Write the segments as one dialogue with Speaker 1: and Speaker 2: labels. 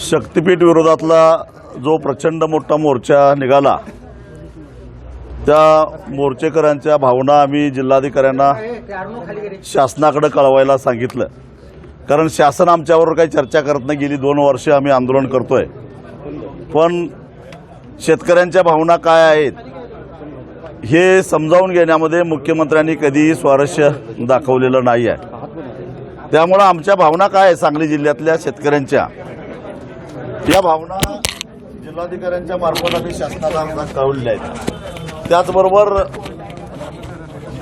Speaker 1: शक्तीपीठ विरोधातला जो प्रचंड मोठा मोर्चा निघाला, त्या मोर्चेकऱ्यांच्या भावना आम्ही जिल्हाधिकाऱ्यांना शासनाकडे कळवायला सांगितलं. कारण शासन आमच्याबरोबर काही चर्चा करत नाही. गेली 2 वर्षे आम्ही आंदोलन करतोय, पण शेतकऱ्यांच्या भावना काय आहेत हे समजावून घेण्यामध्ये मुख्यमंत्र्यांनी कधीही स्वारस्य दाखवलेलं नाही आहे. त्यामुळे आमच्या भावना काय आहे सांगली जिल्ह्यातल्या शेतकऱ्यांच्या, या भावना जिल्हाधिकाऱ्यांच्या मार्फत आम्ही शासनाला कळवलेल्या आहेत. त्याचबरोबर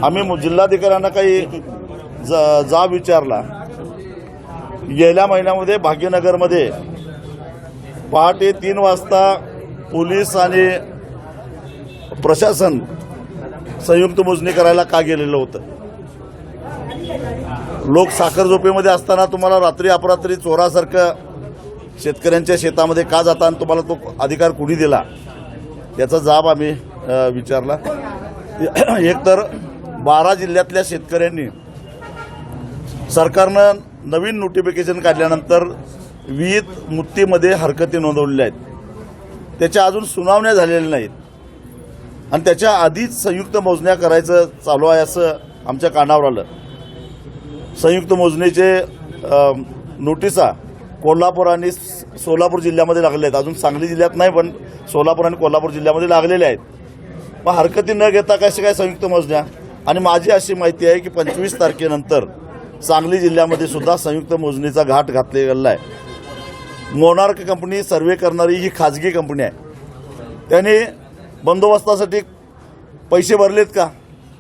Speaker 1: आम्ही जिल्हाधिकाऱ्यांना काही जाब विचारला. गेल्या महिन्यामध्ये भाग्यनगरमध्ये पहाटे 3 वाजता पोलीस आणि प्रशासन संयुक्त मोजणी करायला का गेलेलं होतं? लोक साखर झोपेमध्ये असताना तुम्हाला रात्री अपरात्री चोरासारखं शेतकऱ्यांच्या शेतामध्ये का जाता आणि तुम्हाला तो अधिकार कुणी दिला, याचा जाब आम्ही विचारला. एकतर 12 जिल्ह्यातल्या शेतकऱ्यांनी सरकारनं नवीन नोटिफिकेशन काढल्यानंतर विहित मुत्तीमध्ये हरकती नोंदवलेल्या आहेत. त्याच्या अजून सुनावण्या झालेल्या नाहीत आणि त्याच्या आधीच संयुक्त मोजण्या करायचं चालू आहे असं आमच्या कानावर आलं. संयुक्त मोजणीचे नोटिसा कोल्हापूर आणि सोलापूर जिल्ह्यामध्ये लागले आहेत. अजून सांगली जिल्ह्यात नाही, पण सोलापूर आणि कोल्हापूर जिल्ह्यामध्ये लागलेले आहेत. मग हरकती न घेता कसे काय संयुक्त मोजण्या? आणि माझी अशी माहिती आहे की 25 तारखेनंतर सांगली जिल्ह्यामध्ये सुद्धा संयुक्त मोजणीचा घाट घातलेला आहे. मोनार्क कंपनी सर्वे करणारी ही खाजगी कंपनी आहे. त्याने बंदोबस्तासाठी पैसे भरलेत का?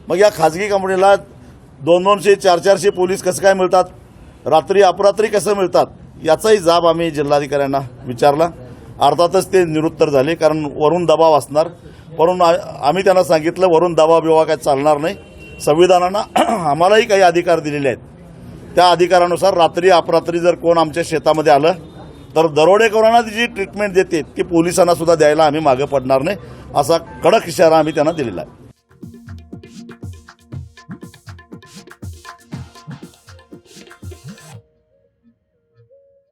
Speaker 1: मग या खाजगी कंपनीला 200-200, 400 पोलीस कसं काय मिळतात? रात्री अपरात्री कसं मिळतात? याचाही जाब आम्ही जिल्हाधिकाऱ्यांना विचारला. अर्थातच ते निरुत्तर झाले, कारण वरून दबाव असणार. वरून आम्ही त्यांना सांगितलं वरून दबाव बिवा काय चालणार नाही. संविधानानं आम्हालाही काही अधिकार दिलेले आहेत. त्या अधिकारानुसार रात्री अपरात्री जर कोण आमच्या शेतामध्ये आलं तर दरोडेखोरांना जी ट्रीटमेंट देते ती पोलिसांना सुद्धा द्यायला आम्ही मागे पडणार नाही, असा कडक इशारा आम्ही त्यांना दिलेला आहे.